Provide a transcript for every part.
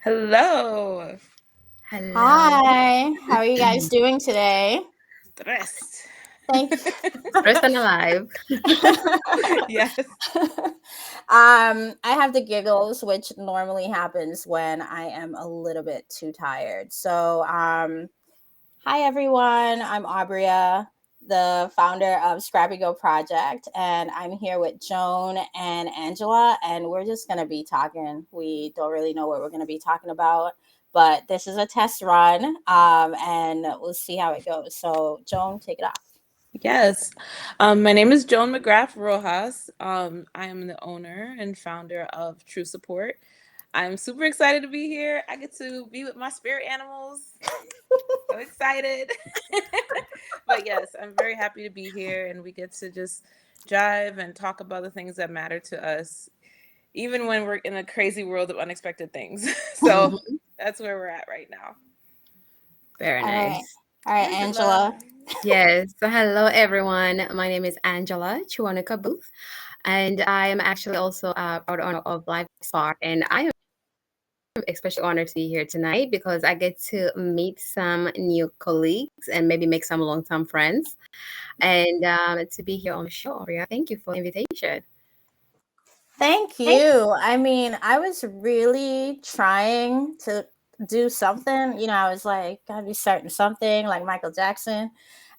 Hello. Hello. Hi, how are you guys doing today? Stressed. Thank Stressed and alive. Yes. I have the giggles, which normally happens when I am a little bit too tired. Hi everyone. I'm Abria, the founder of Scrappy Go Project, and I'm here with Joan and Angela, and we're just gonna be talking. We don't really know what we're gonna be talking about, but this is a test run, and we'll see how it goes. So, Joan, take it off. Yes. My name is Joan McGrath-Rojas. I am the owner and founder of True Support. I'm super excited to be here. I get to be with my spirit animals. So excited. But yes, I'm very happy to be here and we get to just jive and talk about the things that matter to us, even when we're in a crazy world of unexpected things. So Mhm. that's where we're at right now. Very All right, nice. all right, Angela. Angela. Yes. So, hello, everyone. My name is Angela Kiwanuka-Boothe, and I am actually also a proud owner of Life Spark. And I am especially honored to be here tonight because I get to meet some new colleagues and maybe make some long-term friends. And to be here on the show, Aria, thank you for the invitation. Thank you. I mean, I was really trying to do something. I was like, gotta be starting something like Michael Jackson.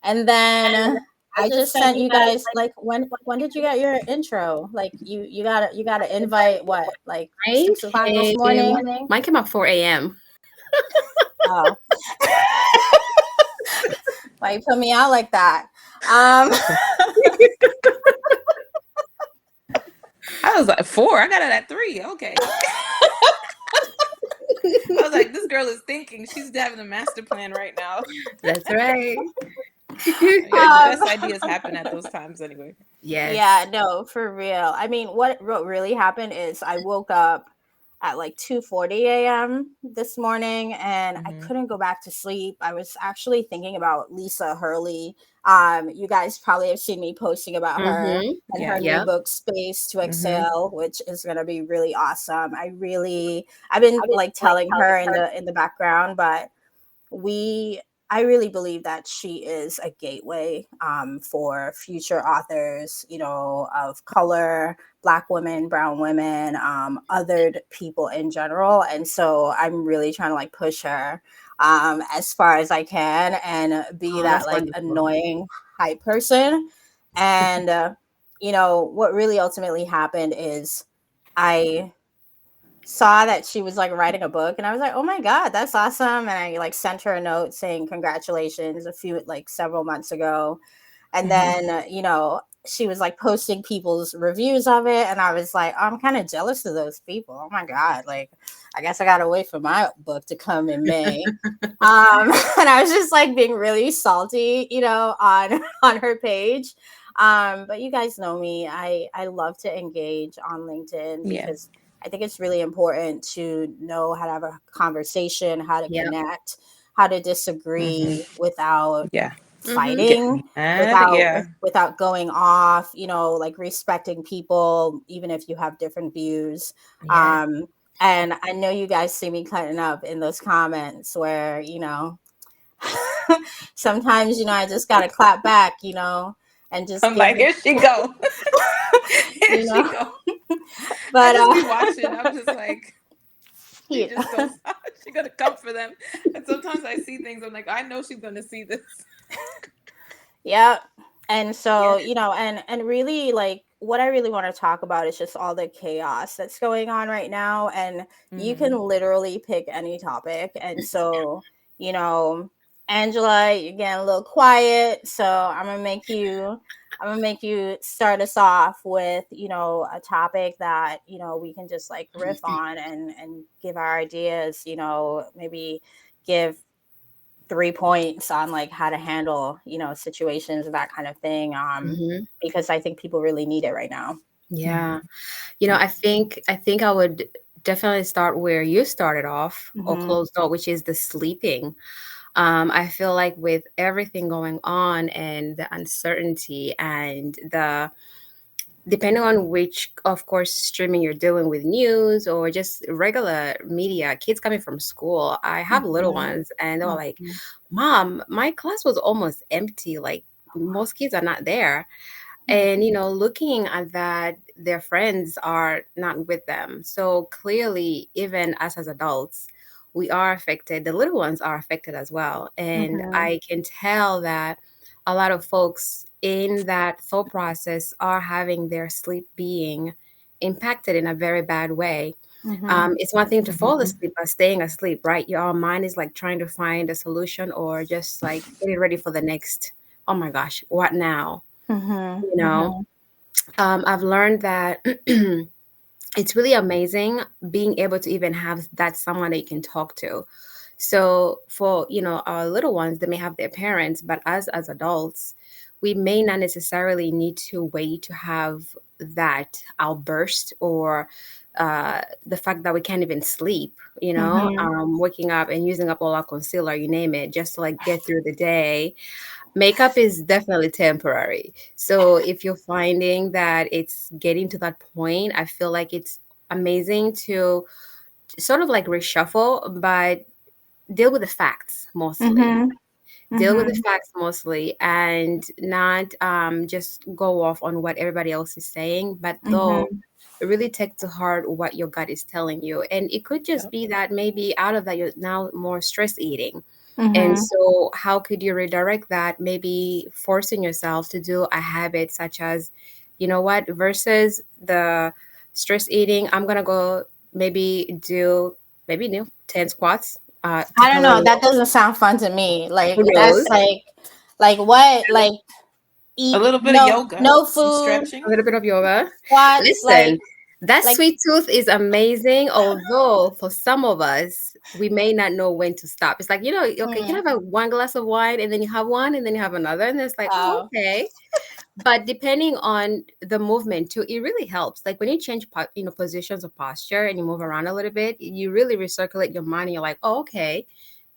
And then I just sent you guys like when did you get your intro? Like you gotta invite what, like Mine 6 o'clock this came, morning? mine came at 4 a.m. Oh. Why you put me out like that? Um I was like 4. I got it at 3. Okay. I was like, this girl is thinking. She's having a master plan right now. That's right. The um best ideas happen at those times anyway. Yeah, Yes. no, for real. I mean, what really happened is I woke up at like 2:40 a.m. this morning and I Hmm. couldn't go back to sleep. I was actually thinking about Lisa Hurley. You guys probably have seen me posting about her Mm-hmm. and Yeah. her new Yep. book Space to Hmm. Excel, which is going to be really awesome. I've been like telling her in the background, but we I really believe that she is a gateway for future authors, of color, Black women, brown women, othered people in general. And so I'm really trying to like push her as far as I can and be Oh, that that's like wonderful. annoying hype person. And, what really ultimately happened is I saw that she was like writing a book and I was like, "Oh my god, that's awesome." And I like sent her a note saying congratulations several months ago. And Hmm. then, she was like posting people's reviews of it and I was like, oh, I'm kind of jealous of those people. Oh my god, like I guess I got to wait for my book to come in May. And I was just like being really salty, on on her page. But you guys know me. I love to engage on LinkedIn Yeah. because I think it's really important to know how to have a conversation, how to Yep. connect, how to Hmm. disagree without Yeah. Mm-hmm. fighting, Getting mad. without Yeah. without going off, like respecting people even if you have different views. Yeah. um and I know you guys see me cutting up in those comments where, sometimes, I just gotta clap back, and just I'm give like, the here she go. Here you she know go. I but just be watching. I'm just like, she yeah. just goes, she's gonna come for them. And sometimes I see things, I'm like, I know she's gonna see this. Yeah. And so, Yeah. and really like what I really want to talk about is just all the chaos that's going on right now. And you can Hmm. literally pick any topic. And so, you know, Angela, you're getting a little quiet. So I'm gonna make you start us off with, a topic that, we can just like riff on and give our ideas, maybe give 3 points on like how to handle, situations, that kind of thing. Mm-hmm. Because I think people really need it right now. Yeah. Hmm. I think I would definitely start where you started off or Hmm. closed off, which is the sleeping. I feel like with everything going on and the uncertainty and the depending on which, of course, streaming you're doing with news or just regular media, kids coming from school. I have little Mhm. ones, and they were like, Mhm. "Mom, my class was almost empty. Like most kids are not there." Mhm. And looking at that, their friends are not with them. So clearly, even us as adults, we are affected. The little ones are affected as well. And Mhm. I can tell that a lot of folks in that thought process are having their sleep being impacted in a very bad way. Mhm. It's one thing to fall asleep, but staying asleep, right? Your mind is like trying to find a solution or just like getting ready for the next, oh my gosh, what now? Mhm. You know, Mhm. I've learned that it's really amazing being able to even have that someone that you can talk to. So for our little ones, they may have their parents, but us as adults, we may not necessarily need to wait to have that outburst or the fact that we can't even sleep. Mhm. Waking up and using up all our concealer, you name it, just to like get through the day. Makeup is definitely temporary. So if you're finding that it's getting to that point, I feel like it's amazing to sort of like reshuffle, but deal with the facts mostly. Mhm. Deal with the Mhm. facts mostly and not just go off on what everybody else is saying, but though Mhm. really take to heart what your gut is telling you. And it could just Yep. be that maybe out of that you're now more stress eating, and Mhm. so, how could you redirect that? Maybe forcing yourself to do a habit such as, you know what, versus the stress eating, I'm gonna go maybe do maybe 10 squats, I take a don't know. little That doesn't sound fun to me. Like rose, that's like what? Like A eat little bit of yoga, no some food, a stretching. little bit of yoga. squats, Listen, that like sweet tooth is amazing, although for some of us, we may not know when to stop. It's like, okay, you can mm, have one glass of wine and then you have one and then you have another. And it's like, oh, oh okay. But depending on the movement too, it really helps. Like when you change positions of posture and you move around a little bit, you really recirculate your mind and you're like, oh, okay.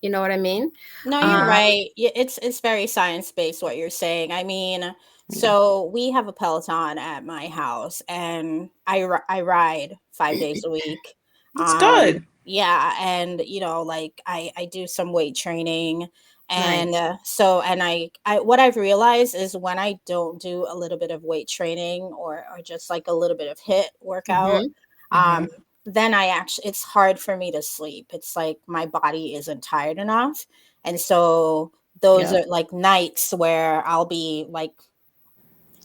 You know what I mean? no, you're um right. It's very science based what you're saying. I mean, Yeah. so we have a Peloton at my house, and I ride 5 days a week. That's good. Yeah, and like I do some weight training, and nice. I what I've realized is when I don't do a little bit of weight training or just like a little bit of hit workout, Mm-hmm. um, Mm-hmm. then I actually it's hard for me to sleep. It's like my body isn't tired enough. And so those Yeah. are like nights where I'll be like,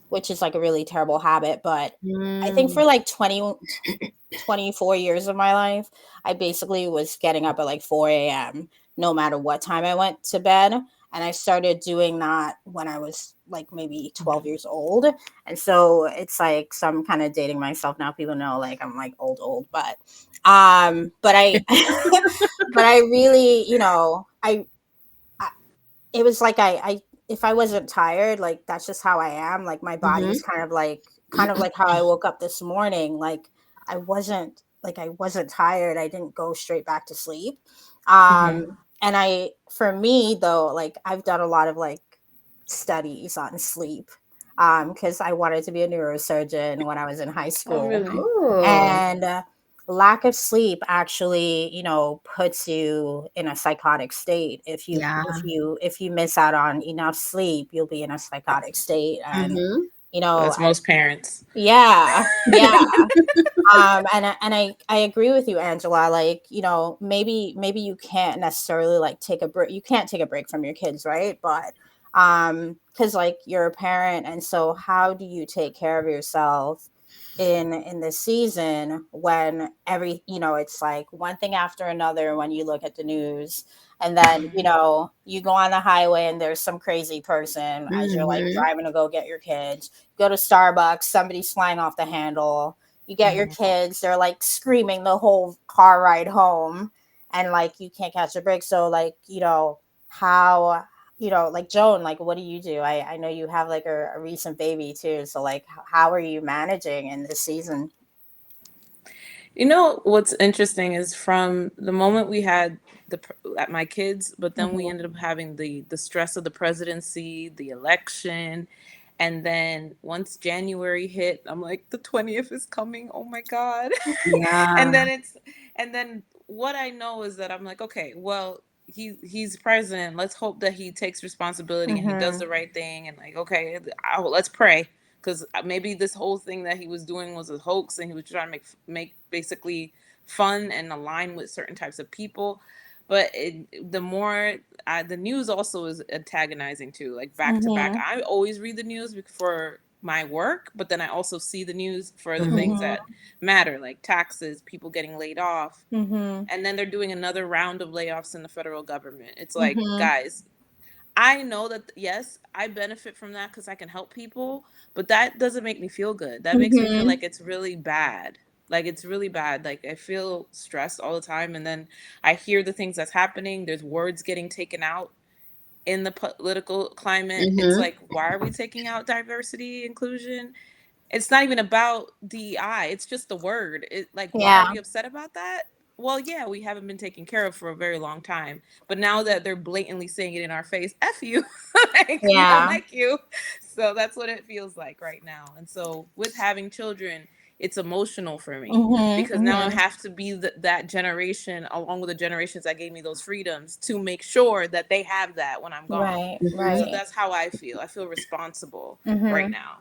which is like a really terrible habit, but I think Mm. for like 24 years of my life, I basically was getting up at like 4 a.m. no matter what time I went to bed. And I started doing that when I was like maybe 12 years old. And so it's like, so I'm kind of dating myself now. People know like I'm like old, but I, but I really, I it was like I if I wasn't tired, like that's just how I am. Like my Mm-hmm. body's kind of like how I woke up this morning. Like I wasn't tired. I didn't go straight back to sleep. Hmm. And for me though, like I've done a lot of like studies on sleep. Because I wanted to be a neurosurgeon when I was in high Oh, school. really? Oh, And lack of sleep actually puts you in a psychotic state. if you yeah. if you if you miss out on enough sleep, you'll be in a psychotic state. And Mm-hmm. That's I most parents. yeah, yeah. And I agree with you, Angela. Like, maybe you can't necessarily like take a break. You can't take a break from your kids, right? But because like you're a parent, and so how do you take care of yourself in this season when it's like one thing after another when you look at the news, and then you go on the highway and there's some crazy person as you're like Mm-hmm. driving to go get your kids, go to Starbucks, somebody's flying off the handle, you get your Mhm. kids, they're like screaming the whole car ride home, and like you can't catch a break. So like, how, like Joan, like what do you do? I know you have like a recent baby too. So like how are you managing in this season? You know what's interesting is from the moment we had at my kids, but then we Hmm. ended up having the stress of the presidency, the election, And then once January hit, I'm like, the 20th is coming. Oh my God. Yeah. and then it's and then what I know is that I'm like, okay, well, he's president. Let's hope that he takes responsibility and he does Mhm. the right thing. And like, okay, let's pray, because maybe this whole thing that he was doing was a hoax, and he was trying to make basically fun and align with certain types of people. But the more the news also is antagonizing too, like back to back. Mhm. I always read the news for my work, but then I also see the news for the Mhm. things Mhm. that matter, like taxes, people getting laid off. Mhm. And then they're doing another round of layoffs in the federal government. It's like, Mhm. guys, I know that, yes, I benefit from that because I can help people, but that doesn't make me feel good. That makes me feel Mhm. like it's really bad. Like it's really bad. Like I feel stressed all the time, and then I hear the things that's happening. There's words getting taken out in the political climate. It's Mhm. like, why are we taking out diversity, inclusion? It's not even about DEI. It's just the word. Like, why are Yeah. we upset about that? Well, yeah, we haven't been taken care of for a very long time. But now that they're blatantly saying it in our face, F you, like, we don't Yeah. like you. So that's what it feels like right now. And so with having children, it's emotional for me Mhm. because now I Mhm. have to be that generation, along with the generations that gave me those freedoms, to make sure that they have that when I'm gone. Right. So Mhm. Right. that's how I feel. I feel responsible right Mhm. now.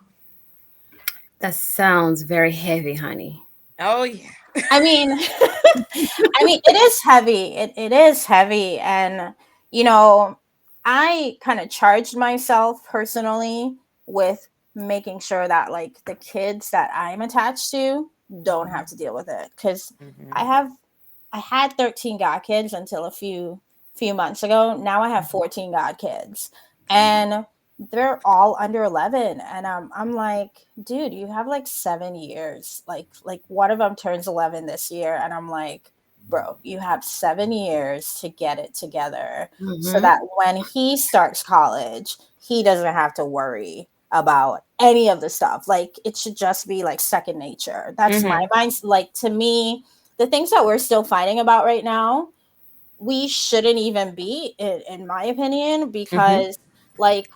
That sounds very heavy, honey. Oh, yeah. I mean, I mean, it is heavy. It is heavy, and you know, I kind of charged myself personally with making sure that like the kids that I'm attached to don't have to deal with it because I Mhm. have I had 13 godkids until a few months ago. Now I have 14 godkids, and they're all under 11. And I'm like, dude, you have like 7 years. Like one of them turns 11 this year, and I'm like, bro, you have 7 years to get it together so Mhm. that when he starts college, he doesn't have to worry about any of the stuff. Like it should just be like second nature. That's my Mhm. mind. Like to me, the things that we're still fighting about right now, we shouldn't even be, in my opinion, Mhm. because like,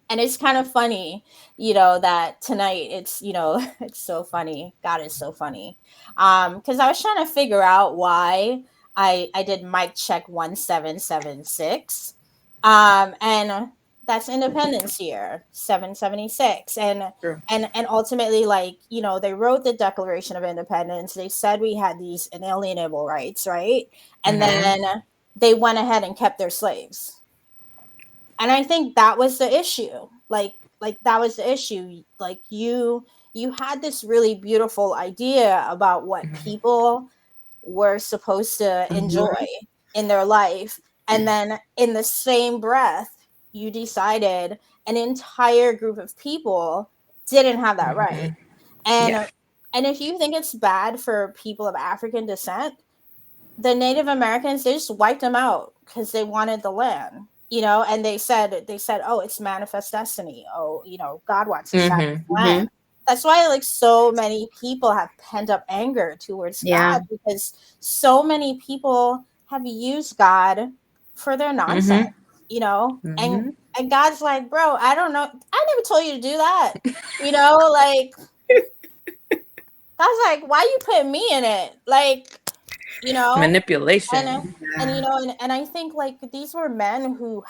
and it's kind of funny, that tonight it's, it's so funny. God is so funny. Because I was trying to figure out why I did mic check 1776. And that's Independence Year, 776. True. And ultimately, like, they wrote the Declaration of Independence. They said we had these inalienable rights, right? And Mhm. then they went ahead and kept their slaves. And I think that was the issue. Like that was the issue. Like you had this really beautiful idea about what Mhm. people were supposed to enjoy Mhm. in their life, and then in the same breath you decided an entire group of people didn't have that right. Mhm. and Yeah. and if you think it's bad for people of African descent, the Native Americans, they just wiped them out because they wanted the land, and they said, oh, it's manifest destiny. Oh, God wants us to have Mhm. this land. Mhm. That's why like so many people have pent up anger towards Yeah. God, because so many people have used God for their nonsense, Mhm. and Mhm. and God's like, bro, I don't know, I never told you to do that, like God's like, why you putting me in it, like, you know and Manipulation. and I think like these were men who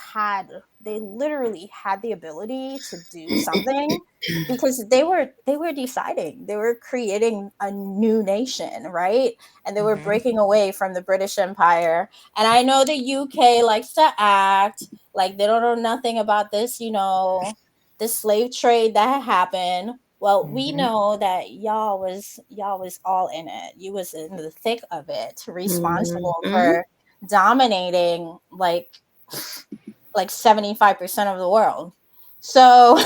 they literally had the ability to do something, because they were deciding, they were creating a new nation, right? And they were Mhm. breaking away from the British Empire. And I know the UK likes to act like they don't know nothing about this, the slave trade that had happened. Well, we Mhm. know that y'all was all in it. You was in the thick of it, responsible Mhm. for dominating like 75% of the world. So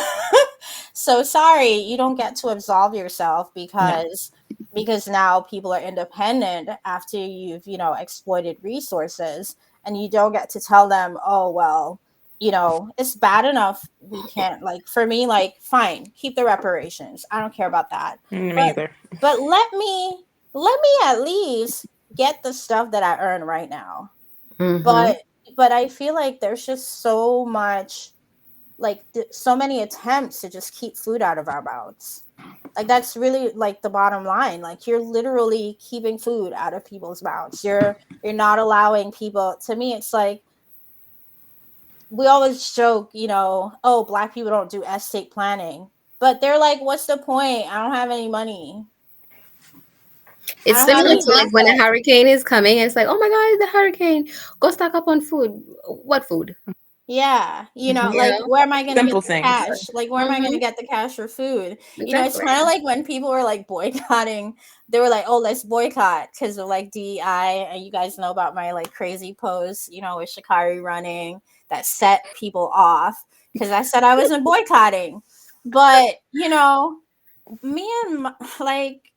so sorry, you don't get to absolve yourself, No. because now people are independent after you've, exploited resources, and you don't get to tell them, oh well, it's bad enough, we can't, like, for me, like, fine, keep the reparations, I don't care about that, Me but either. let me at least get the stuff that I earn right now. Mhm. But I feel like there's just so much like so many attempts to just keep food out of our mouths. Like that's really like the bottom line. Like you're literally keeping food out of people's mouths. You're not allowing people. To me, it's like we always joke, oh, Black people don't do estate planning, but they're like, what's the point? I don't have any money. I It's don't have similar any to like when a assets. hurricane is coming. It's like, oh my God, the hurricane. Go stock up on food. What food? Yeah, You like know? where am I going to get Simple the things. cash? Like where am I going to Mm-hmm. get the cash for food? It's Exactly. kind of like when people were like boycotting, they were like, "Oh, let's boycott because of like DEI." And you guys know about my like crazy post, with Shikari running that set people off because I said I wasn't boycotting. But, me and like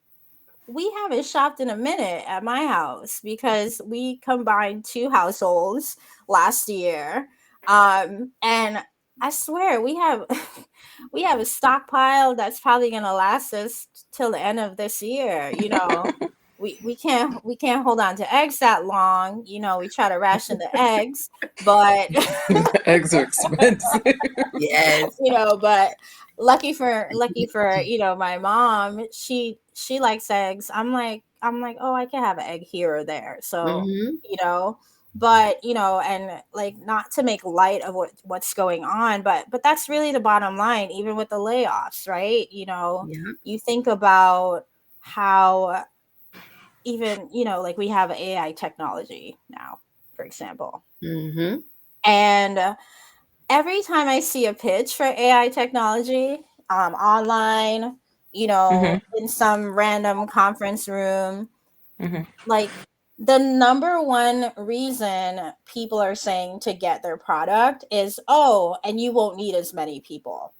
we haven't shopped in a minute at my house because we combined two households last year. And I swear we have we have a stockpile that's probably gonna last us till the end of this year. We can't hold on to eggs that long. We try to ration the eggs, but The eggs are expensive. Yes. but lucky for my mom, she likes eggs. I'm like, oh, I can have an egg here or there. So Mm-hmm. you know but and like, not to make light of what's going on, but that's really the bottom line, even with the layoffs, right? Yeah. You think about how, even like, we have AI technology now, for example. Mm-hmm. And every time I see a pitch for AI technology, online, Hmm. in some random conference room, Hmm. like, the number one reason people are saying to get their product is, oh, and you won't need as many people.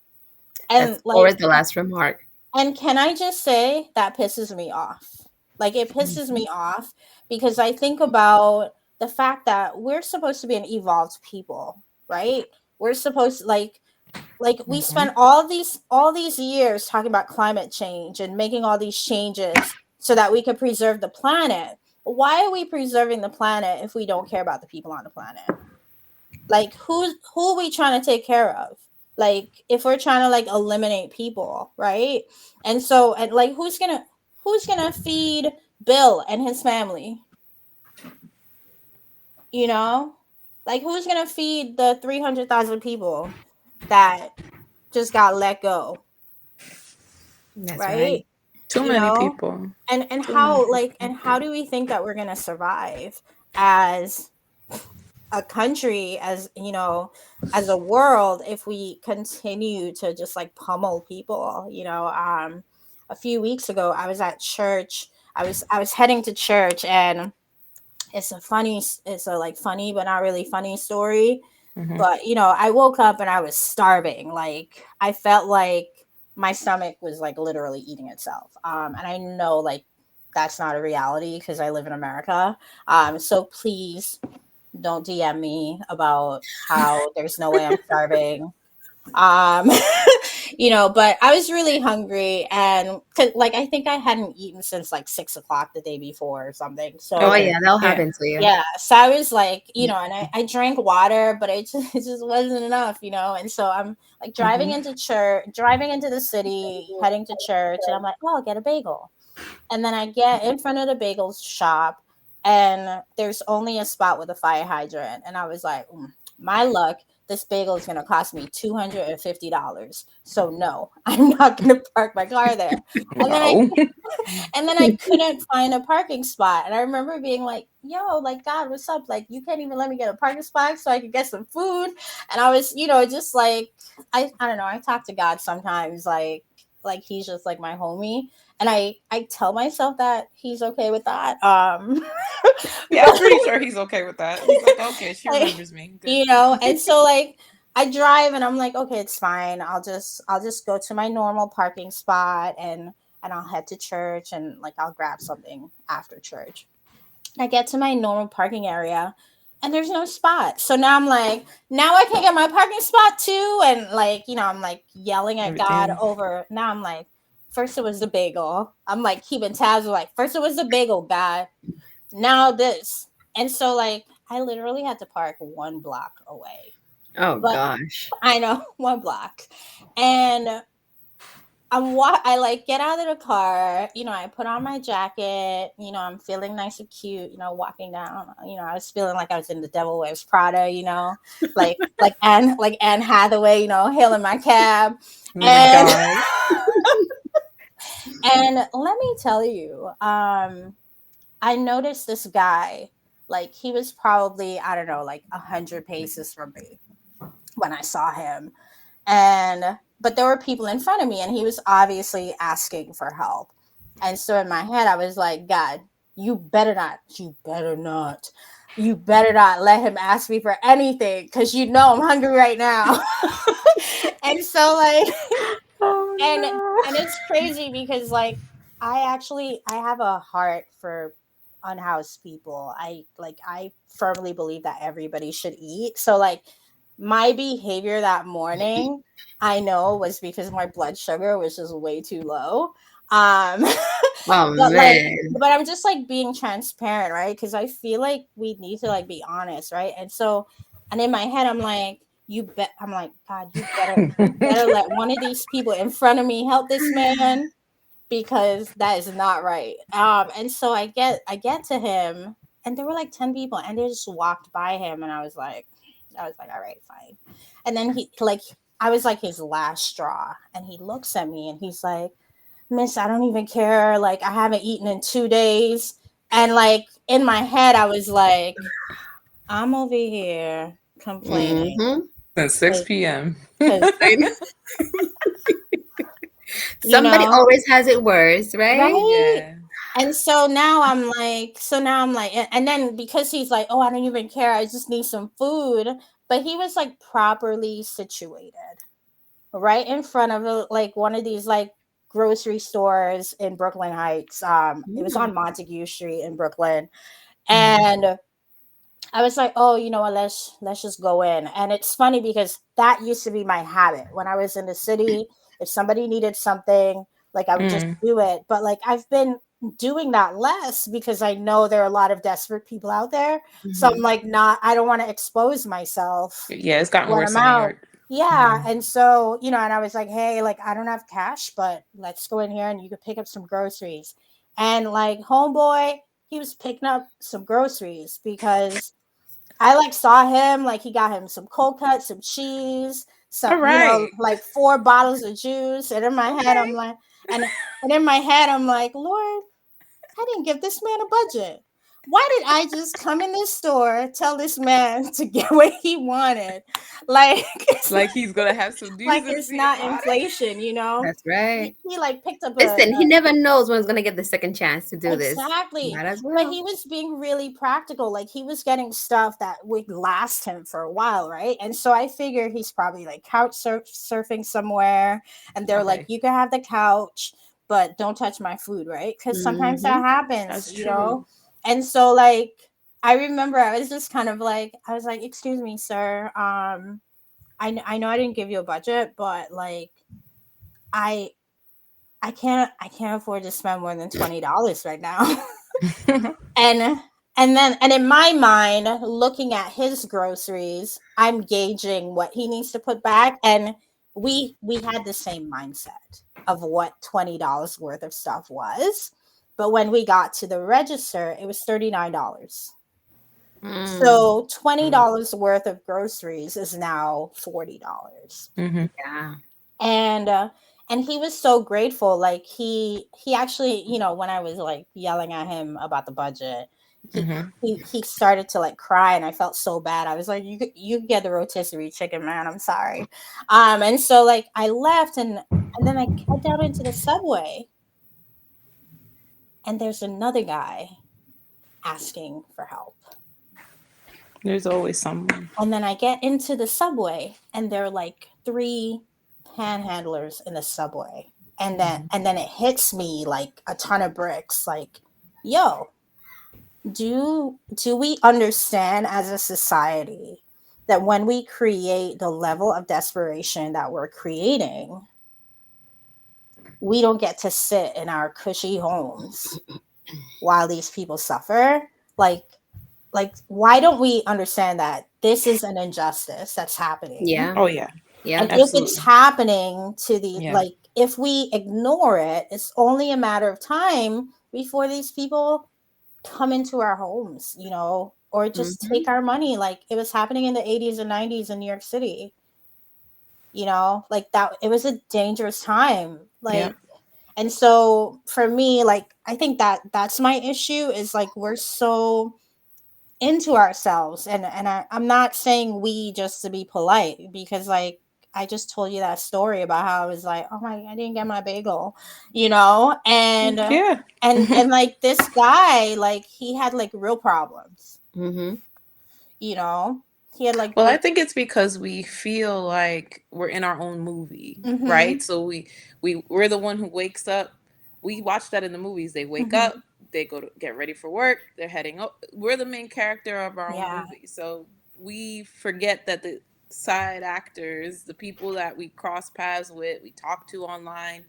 And That's like, always the last remark. and can I just say that pisses me off? Like, it pisses Mhm. me off because I think about the fact that we're supposed to be an evolved people, right? We're supposed, like we spent all these years talking about climate change and making all these changes so that we could preserve the planet. Why are we preserving the planet if we don't care about the people on the planet? Like, who are we trying to take care of? Like, if we're trying to like eliminate people, right? And like, who's gonna feed Bill and his family? You know, like, who's gonna feed the 300,000 people that just got let go, That's right? right. Too you many know people. and Too many how people. do we think that we're going to survive as a country, as a world, if we continue to just like pummel people? A few weeks ago, I was at church. I was heading to church, and it's a like funny but not really funny story. Hmm. But I woke up and I was starving. Like, I felt like my stomach was like literally eating itself. And I know, like, that's not a reality because I live in America. So please don't DM me about how there's no way I'm starving. um but I was really hungry, and like, I think I hadn't eaten since like 6 o'clock the day before or something. Oh So Okay. yeah, that'll Yeah. happen to you. yeah, so I was like, and I drank water, but it just wasn't enough. And so I'm like driving Hmm. into church, driving into the city, heading to church, and I'm like, oh, I'll get a bagel. And then I get in front of the bagel shop, and there's only a spot with a fire hydrant. And I was like, my luck, this bagel is going to cost me $250. So no, I'm not going to park my car there. And then I Wow. and then I couldn't find a parking spot. And I remember being like, yo, like, God, what's up? Like, you can't even let me get a parking spot so I could get some food. And I was, just like, I don't know. I talk to God sometimes, like he's just like my homie. And I tell myself that he's okay with that. Yeah, But I'm pretty sure he's okay with that. He's like, okay, she like, remembers me. Good. and so like, I drive and I'm like, okay, it's fine. I'll just go to my normal parking spot, and I'll head to church, and like, I'll grab something after church. I get to my normal parking area, and there's no spot. So now I'm like, now I can't get my parking spot too. And like, I'm like yelling at God Everything. over. Now I'm like, first it was the bagel. I'm like keeping tabs. Like, first it was the bagel, God. Now this. And so like, I literally had to park one block away. Oh But gosh. I know, 1 block. And I like get out of the car, I put on my jacket, I'm feeling nice and cute, walking down, I was feeling like I was in the Devil Wears Prada, like Anne Hathaway, hailing my cab. Oh my And God. and let me tell you, I noticed this guy, like he was probably, I don't know, like 100 paces from me when I saw him. But there were people in front of me and he was obviously asking for help. And so in my head I was like, God, you better not let him ask me for anything, because I'm hungry right now. And so like Oh and no. and it's crazy because like I have a heart for unhoused people. I firmly believe that everybody should eat. So like my behavior that morning, I know, was because my blood sugar was just way too low. Um Oh but like man. but I'm just like being transparent, right? Because I feel like we need to like be honest, right? And in my head I'm like, I'm like, God, you better let one of these people in front of me help this man, because that is not right. And so I get to him, and there were like 10 people and they just walked by him, and I was like, all right, fine. And then I was like his last straw, and he looks at me and he's like, Miss, I don't even care. Like, I haven't eaten in 2 days. And like in my head, I was like, I'm over here complaining. Mm-hmm. At 6 p.m. Because, you Somebody know, always has it worse, right? right? Yeah. And so now I'm like, and then because he's like, oh, I don't even care. I just need some food. But he was like properly situated right in front of like one of these like grocery stores in Brooklyn Heights. It was Mm. on Montague Street in Brooklyn. Mhm. And I was like, oh, you know what? Let's just go in. And it's funny because that used to be my habit when I was in the city. If somebody needed something, like I would just Mm. do it. But like I've been doing that less because I know there are a lot of desperate people out there. So I'm Mhm. like, not. I don't want to expose myself Yeah, it's gotten when worse I'm in New out. York. Yeah. Mhm. And so, and I was like, hey, like I don't have cash, but let's go in here and you could pick up some groceries. And like homeboy, he was picking up some groceries because I like saw him, like he got him some cold cuts, some cheese, All right. like 4 bottles of juice. And in my head, Okay. I'm like, and and in my head, I'm like, Lord, I didn't give this man a budget. Why did I just come in this store, tell this man to get what he wanted? Like it's Like he's gonna have some like it's decency not about it. inflation, you know? That's right. He like picked up Listen, he never knows when he's gonna get the second chance to do this. exactly. Might as But well. he was being really practical. Like he was getting stuff that would last him for a while, right? And so I figure he's probably like surfing somewhere, and they're like, Okay, you can have the couch, but don't touch my food, right? Because sometimes that Mhm. happens, that's true. And so like I remember I was just kind of like, I was like, excuse me, sir. I know I didn't give you a budget, but like I I can't afford to spend more than $20 right now. and and in my mind, looking at his groceries, I'm gauging what he needs to put back, and we had the same mindset of what $20 worth of stuff was. But when we got to the register, it was $39. Mm. So $20 worth of groceries is now $40. Hmm. Yeah. And he was so grateful. Like he actually, when I was like yelling at him about the budget, he Hmm. he started to like cry, and I felt so bad. I was like, you get the rotisserie chicken, man, I'm sorry. And so like I left, and then I head down into the subway, and there's another guy asking for help. There's always someone. And then I get into the subway, and there are like 3 panhandlers in the subway. And then it hits me like a ton of bricks. Like, yo, do we understand as a society that when we create the level of desperation that we're creating, we don't get to sit in our cushy homes while these people suffer? Like, why don't we understand that this is an injustice that's happening. Yeah. Oh yeah, Yeah. And if it's absolutely. happening to the, Yeah. like, if we ignore it, it's only a matter of time before these people come into our homes, or just Hmm. take our money. Like it was happening in the 80s and 90s in New York City, like that. It was a dangerous time. Yeah. Like, and so for me, like, I think that that's my issue is like we're so into ourselves, and I'm not saying we just to be polite, because like I just told you that story about how I was like, oh my, I didn't get my bagel, Yeah. and like this guy, like he had like real problems, Hmm. you know he had like Well, I real. think it's because we feel like we're in our own movie, right? Mhm. So we're the one who wakes up. We watch that in the movies. They wake up, Mhm. they go to get ready for work, they're heading up. We're the main character of our own Yeah. movie. So we forget that the side actors, the people that we cross paths with, we talk to online,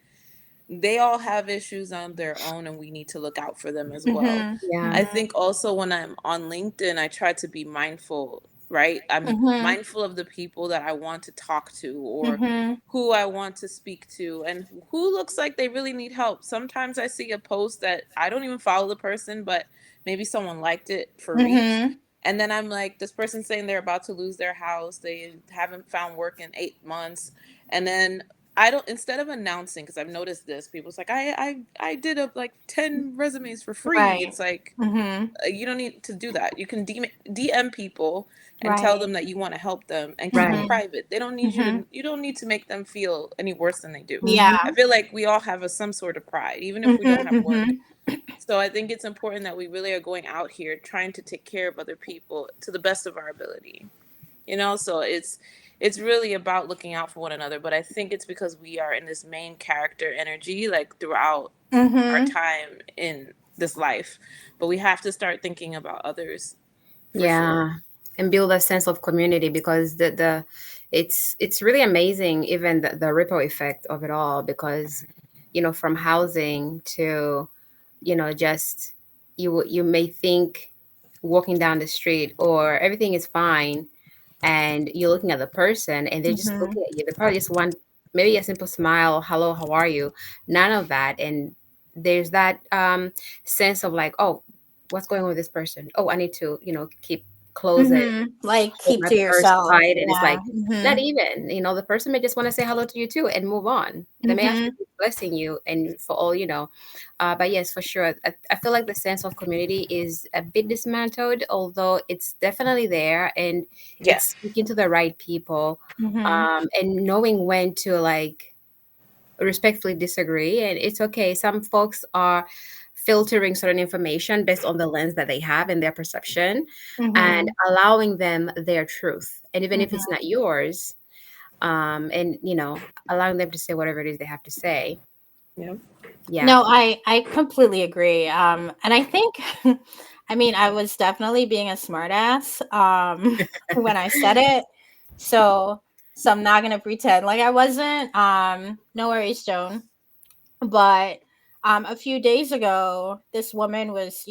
they all have issues on their own, and we need to look out for them as well. Mhm. Yeah. I Mhm. think also when I'm on LinkedIn, I try to be mindful, right? I'm Mhm. mindful of the people that I want to talk to, or Mhm. who I want to speak to, and who looks like they really need help. Sometimes I see a post that I don't even follow the person, but maybe someone liked it for reach. Mhm. And then I'm like, this person's saying they're about to lose their house. They haven't found work in 8 months. And then I don't, instead of announcing, because I've noticed this, people's like, I did up like 10 resumes for free. Right. It's like, Mhm. you don't need to do that. You can DM people and tell Right. them that you want to help them and keep it Right. Mhm. private. They don't need you to, Mhm. you don't need to make them feel any worse than they do. Yeah. Hmm. I feel like we all have some sort of pride, even if we Mhm. don't have work. Mhm. So I think it's important that we really are going out here trying to take care of other people to the best of our ability. So it's really about looking out for one another, but I think it's because we are in this main character energy like throughout our Mhm. time in this life, but we have to start thinking about others for sure. Yeah. And build a sense of community, because it's really amazing, even the ripple effect of it all, because from housing to just you may think walking down the street or everything is fine, and you're looking at the person and they're just Mhm. looking at you. They probably just want maybe a simple smile, hello, how are you? None of that. And there's that sense of like, oh, what's going on with this person? Oh, I need to keep close it, Mhm. Like hold keep my to purse yourself. tight. And it's Yeah. like, not Mhm. even, the person may just want to say hello to you too and move on. They may actually Mhm. be blessing you and for all you know. But yes, for sure. I feel like the sense of community is a bit dismantled, although it's definitely there, and Yeah. it's speaking to the right people, Mhm. and knowing when to like respectfully disagree. And it's okay. Some folks are filtering certain information based on the lens that they have and their perception, and Mhm. allowing them their truth. And even if it's Mhm. not yours, and allowing them to say whatever it is they have to say. Yeah. Yeah. No, I completely agree. And I think, I mean, I was definitely being a smartass when I said it. So so I'm not gonna pretend like I wasn't. No worries, Joan. But a few days ago, this woman was,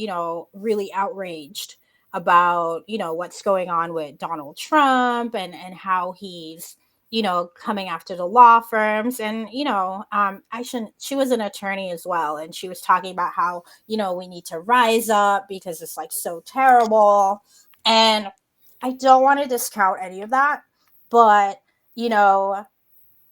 really outraged about, what's going on with Donald Trump, and how he's, coming after the law firms. And, I shouldn't, she was an attorney as well. And she was talking about how, we need to rise up because it's like so terrible. And I don't want to discount any of that. But, you know,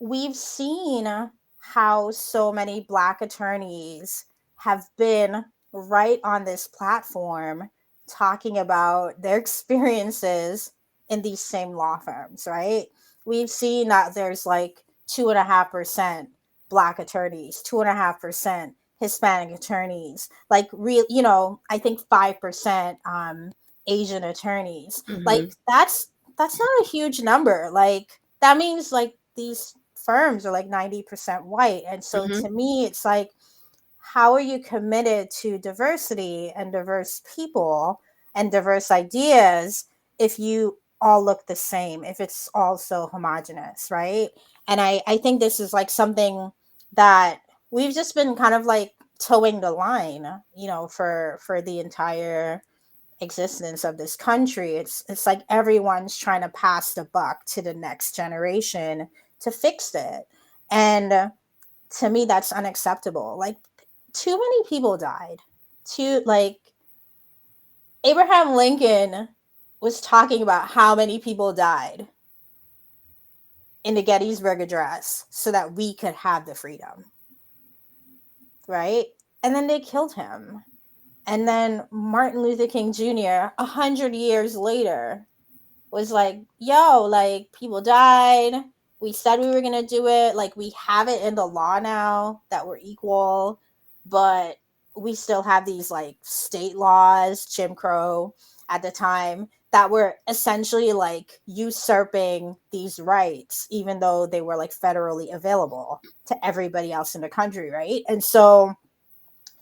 we've seen how so many Black attorneys have been right on this platform talking about their experiences in these same law firms, right? We've seen that there's like 2.5% Black attorneys, 2.5% Hispanic attorneys, like real, I think 5% Asian attorneys. Like Hmm. that's not a huge number. Like that means like these firms are like 90% white. And so Hmm. to me, it's like, how are you committed to diversity and diverse people and diverse ideas if you all look the same, if it's all so homogenous, right? And I think this is like something that we've just been kind of like towing the line, for the entire existence of this country. It's like everyone's trying to pass the buck to the next generation to fix it. And to me, that's unacceptable. Like, too many people died. Too, like, Abraham Lincoln was talking about how many people died in the Gettysburg Address so that we could have the freedom. Right? And then they killed him. And then Martin Luther King Jr., 100 years later, was like, yo, like, people died. We said we were going to do it. Like, we have it in the law now that we're equal, but we still have these, like, state laws, Jim Crow at the time, that were essentially, like, usurping these rights, even though they were, like, federally available to everybody else in the country, right? And so,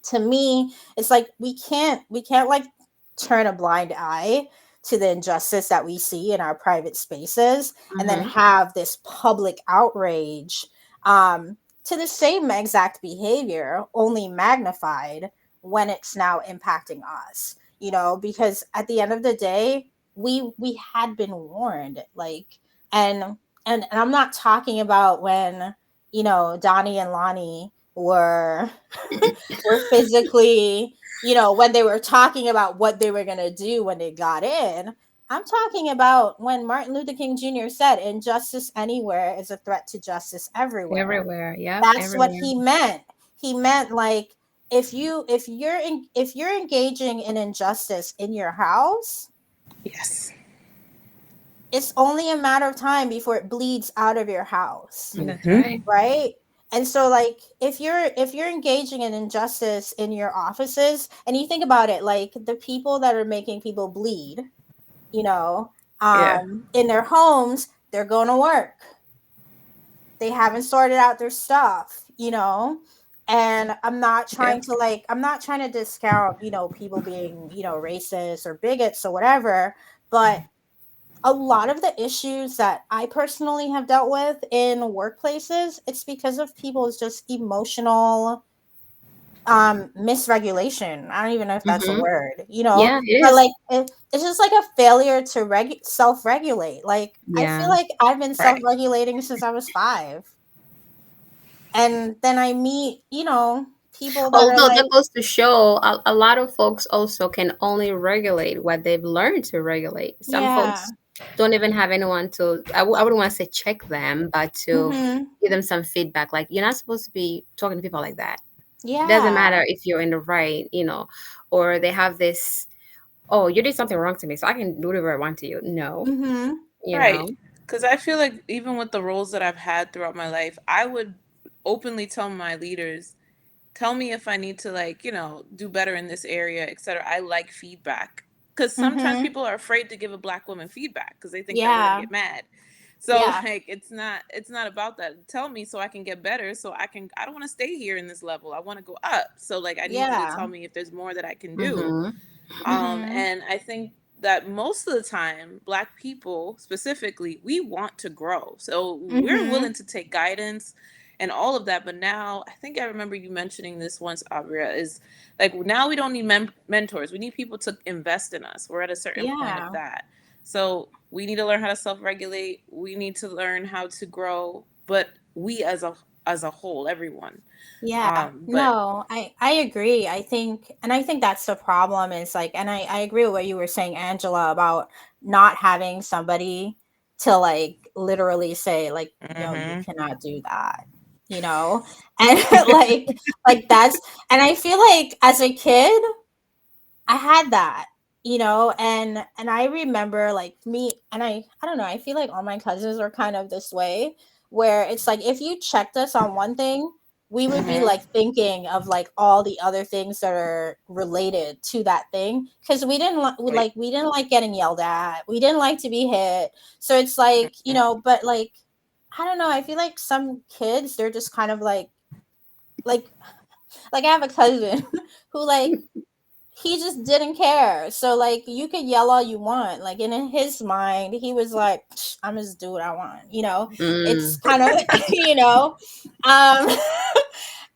to me, it's like we can't like turn a blind eye to the injustice that we see in our private spaces and then have this public outrage to the same exact behavior, only magnified when it's now impacting us, because at the end of the day, we had been warned, like, and I'm not talking about when, Donnie and Lonnie were physically, when they were talking about what they were going to do when they got in. I'm talking about when Martin Luther King Jr. said, injustice anywhere is a threat to justice everywhere. Everywhere. Yeah. That's Everywhere. what he meant. He meant, like, if you're engaging in injustice in your house, Yes. it's only a matter of time before it bleeds out of your house. That's right. Right? And so, like, if you're engaging in injustice in your offices, and you think about it, like, the people that are making people bleed, Yeah. in their homes, they're going to work. They haven't sorted out their stuff, and I'm not trying to discount, people being, racist or bigots or whatever, but a lot of the issues that I personally have dealt with in workplaces, it's because of people's just emotional misregulation. I don't even know if that's a word, Yeah, it but, is. like, it's just like a failure to self-regulate. Like, I feel Yeah. like I've been Right. self-regulating since I was 5. And then I meet, people that are Although like, that goes to show a lot of folks also can only regulate what they've learned to regulate. Some yeah, folks don't even have anyone to, I wouldn't want to say check them, but to mm-hmm, give them some feedback. Like, you're not supposed to be talking to people like that. It doesn't yeah, matter if you're in the right, or they have this, oh, you did something wrong to me, so I can do whatever I want to you. No, mm-hmm, you Right. know. Because I feel like even with the roles that I've had throughout my life, I would openly tell my leaders, tell me if I need to, like, do better in this area, etc. I like feedback. Because sometimes mm-hmm, people are afraid to give a black woman feedback because they think that we're gonna yeah, get mad. So yeah, like it's not about that. Tell me so I can get better. So I don't want to stay here in this level. I want to go up. So like I need you to yeah, tell me if there's more that I can do. Mm-hmm. mm-hmm, And I think that most of the time, Black people specifically, we want to grow. So we're mm-hmm, willing to take guidance and all of that. But now, I think I remember you mentioning this once, Abria, is like now we don't need mentors. We need people to invest in us. We're at a certain point of yeah, that. So we need to learn how to self-regulate. We need to learn how to grow. But we as a whole, everyone. yeah. But No, I agree. I think that's the problem, is like, and I agree with what you were saying, Angela, about not having somebody to, like, literally say, like, yo, you mhm. cannot do that, and like that's, and I feel like as a kid, I had that, and I remember, like, me, and I don't know, I feel like all my cousins are kind of this way, where it's like if you checked us on one thing, we would be, Mhm. like, thinking of, like, all the other things that are related to that thing, because Right. we didn't like getting yelled at, we didn't like to be hit, so it's like, but, like, I don't know, I feel like some kids, they're just kind of like I have a cousin who, like, he just didn't care. So, like, you could yell all you want. Like, and in his mind, he was like, I'm just do what I want. It's Mm. kind of, um,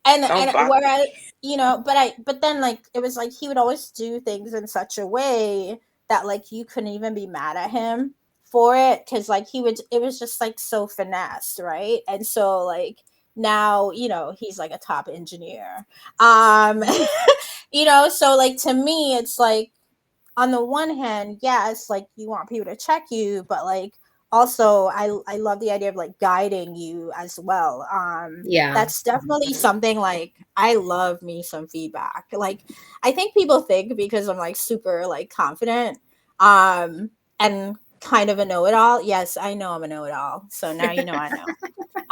and Don't bother whereas me. but then like it was like he would always do things in such a way that like you couldn't even be mad at him for it, because like it was just like so finessed, right? And so like now he's like a top engineer. um so like to me it's like, on the one hand, yes, like you want people to check you, but like also I love the idea of like guiding you as well. Yeah. That's definitely something like I love me some feedback. Like I think people think because I'm like super like confident and kind of a know-it-all. Yes, I know I'm a know-it-all. So now I know.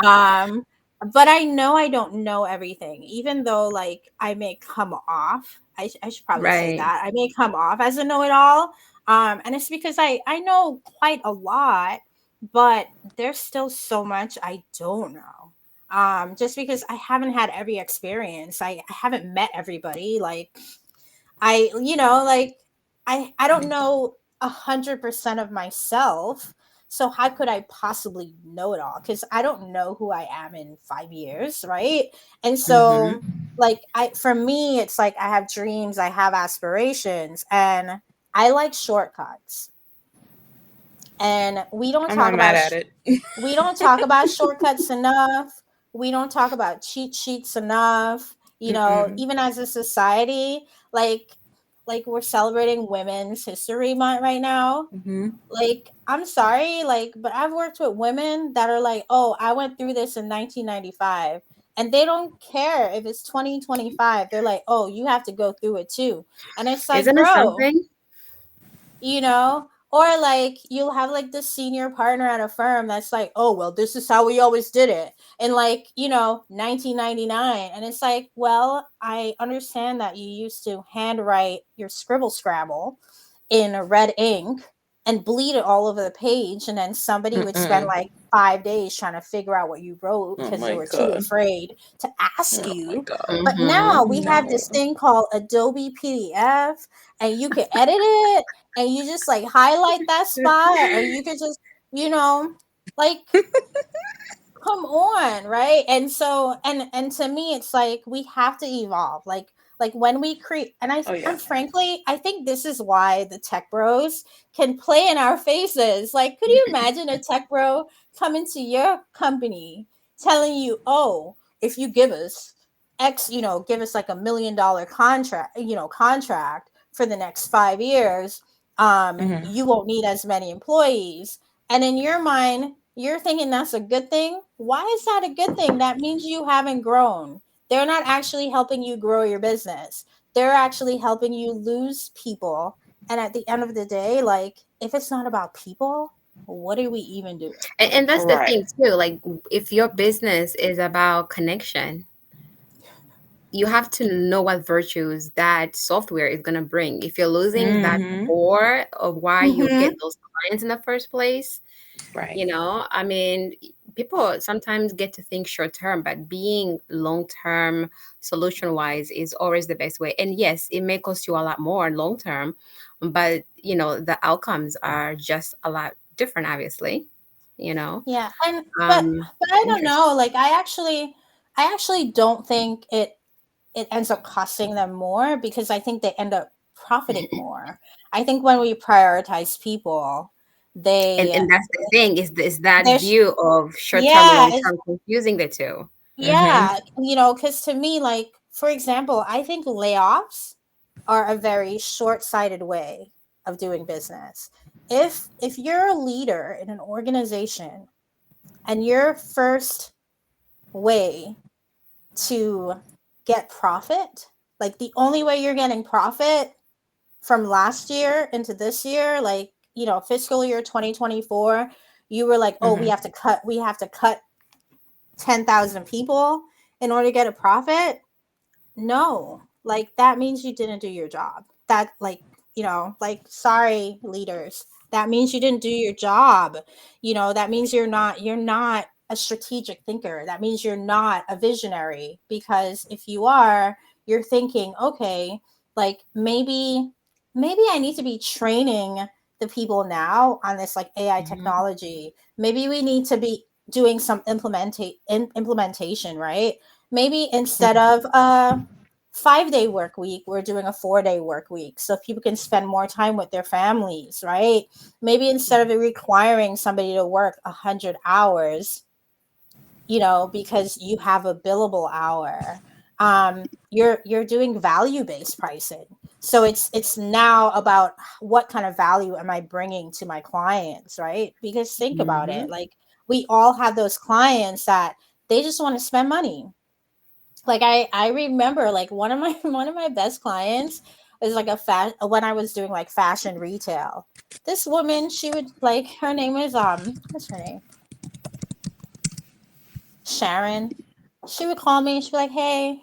Um, but I know I don't know everything, even though like I may come off. I should probably say Right. that I may come off as a know-it-all. And it's because I know quite a lot, but there's still so much I don't know. Just because I haven't had every experience, I haven't met everybody. Like like I don't know 100% of myself. So how could I possibly know it all? Because I don't know who I am in 5 years, right? And so, Mm-hmm. like, for me, it's like I have dreams, I have aspirations, and I like shortcuts. And I'm not mad at it. we don't talk about shortcuts enough. We don't talk about cheat sheets enough. Mm-mm. Even as a society, like we're celebrating Women's History Month right now. Mm-hmm. Like, I'm sorry, like, but I've worked with women that are like, oh, I went through this in 1995. And they don't care if it's 2025. They're like, oh, you have to go through it too. And it's like, Isn't it bro, something? or like you'll have like the senior partner at a firm that's like, oh well, this is how we always did it in like 1999. And it's like, well, I understand that you used to handwrite your scribble scrabble in a red ink and bleed it all over the page, and then somebody would spend Mm-mm. like 5 days trying to figure out what you wrote Oh because they my were too god. afraid to ask Oh my you. god. But now Mm-hmm. we have No. this thing called Adobe PDF, and you can edit it, and you just like highlight that spot, or you could just, like, come on, right? And so, and to me it's like we have to evolve, like when we create, Oh yeah. and frankly I think this is why the tech bros can play in our faces. Like, could you imagine a tech bro coming to your company telling you, oh, if you give us x, give us like $1 million contract for the next 5 years, Mm-hmm. you won't need as many employees. And in your mind, you're thinking that's a good thing. Why is that a good thing? That means you haven't grown. They're not actually helping you grow your business. They're actually helping you lose people. And at the end of the day, like, if it's not about people, what are we even doing? And that's the Right. thing too. Like, if your business is about connection, you have to know what virtues that software is going to bring. If you're losing that Mm-hmm. core of why you Mm-hmm. get those clients in the first place, Right. I mean, people sometimes get to think short term, but being long term, solution wise, is always the best way. And yes, it may cost you a lot more long term, but the outcomes are just a lot different, obviously. you know Yeah. And um but I don't Interesting. know. Like, I actually don't think it ends up costing them more, because I think they end up profiting more. I think when we prioritize people, and they and that's the thing, is that there's view of short term, yeah, long term, confusing the two. Mm-hmm. yeah, because to me, like, for example, I think layoffs are a very short-sighted way of doing business. If you're a leader in an organization and your first way to get profit, like the only way you're getting profit from last year into this year, like, fiscal year 2024, you were like, oh, Mm-hmm. we have to cut 10,000 people in order to get a profit. No, like that means you didn't do your job. That, like, like, sorry leaders, that means you didn't do your job. That means you're not a strategic thinker. That means you're not a visionary, because if you are, you're thinking, okay, like, maybe I need to be training the people now on this like AI Mhm. technology. Maybe we need to be doing some implementation, right? Maybe instead of 5-day work week, we're doing a 4-day work week so people can spend more time with their families, right? Maybe instead of requiring somebody to work 100 hours, because you have a billable hour, you're doing value-based pricing. So it's now about what kind of value am I bringing to my clients, right? Because think about Mm-hmm. it, like we all have those clients that they just want to spend money. Like I remember like one of my one of my best clients was like when I was doing like fashion retail. This woman, she would like, her name is what's her name? Sharon. She would call me and she'd be like, hey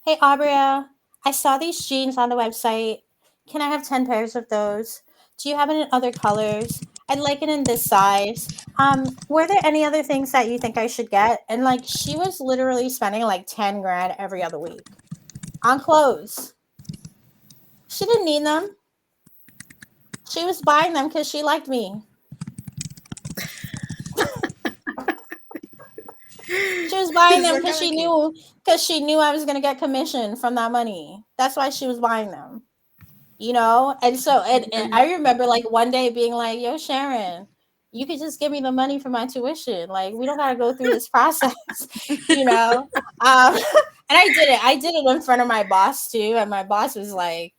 Abria, I saw these jeans on the website. Can I have 10 pairs of those? Do you have it in other colors? I'd like it in this size. Were there any other things that you think I should get? And like she was literally spending like 10 grand every other week on clothes. She didn't need them. She was buying them because she liked me. She was buying Because them they're kind of cute. because she knew I was gonna get commission from that money. That's why she was buying them. And so and I remember like one day being like, yo, Sharon, you could just give me the money for my tuition. Like we don't gotta go through this process, you know. And I did it in front of my boss too, and my boss was like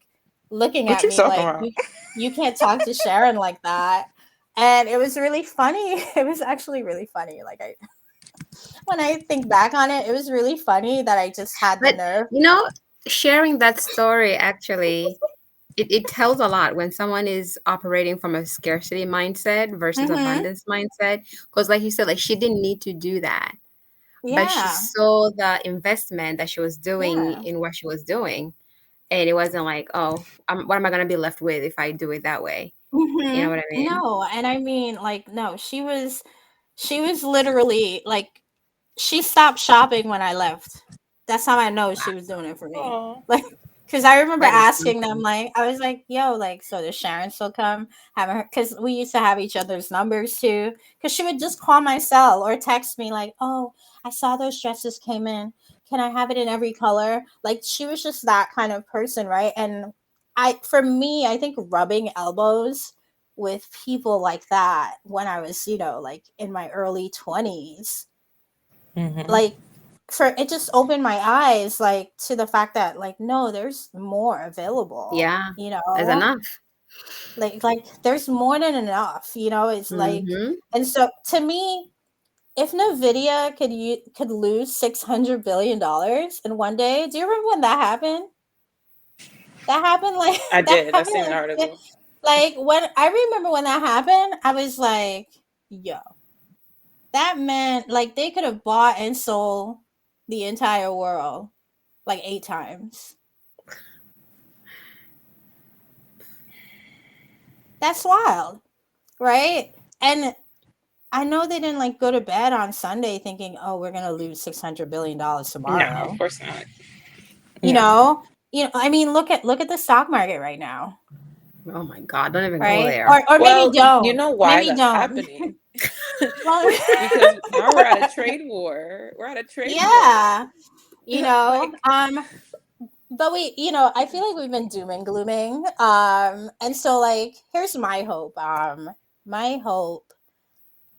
looking What at you me talking like, about? you can't talk to Sharon like that. And it was really funny. It was actually really funny. Like I when I think back on it, it was really funny that I just had the But nerve. sharing that story actually, it tells a lot when someone is operating from a scarcity mindset versus Mm-hmm. abundance mindset. Because, like you said, like she didn't need to do that, but she Yeah. saw the investment that she was doing Yeah. in what she was doing, and it wasn't like, oh, what am I gonna be left with if I do it that way? You know Mhm. what I mean? No, and I mean, like, no, she was literally like, she stopped shopping when I left. That's how I know she was doing it for me. Oh, Like, because I remember That is asking them, something. like, I was like, yo, like, so does Sharon still come? Haven't heard, because we used to have each other's numbers too. Because she would just call my cell or text me, like, oh, I saw those dresses came in. Can I have it in every color? Like, she was just that kind of person, right? And for me, I think rubbing elbows with people like that when I was, like in my early 20s, mm-hmm. like for it just opened my eyes like to the fact that like no, there's more available, Yeah, there's enough. like there's more than enough, it's like. Mm-hmm. And so to me, if Nvidia could lose $600 billion in one day, do you remember when that happened? That happened like I that did. I happened seen the article. like when I remember when that happened, I was like, yo, that man, like they could have bought and sold the entire world like 8 times. That's wild, right? And I know they didn't like go to bed on Sunday thinking, "Oh, we're gonna lose $600 billion No, of tomorrow." course not. You No. know, I mean, look at the stock market right now, Oh my God, don't even go right? there. Or maybe Well, you don't, know why maybe that's don't. happening? Well, Because now we're at a trade war. We're at a trade war. yeah, Like, but I feel like we've been doom and glooming, and so like here's my hope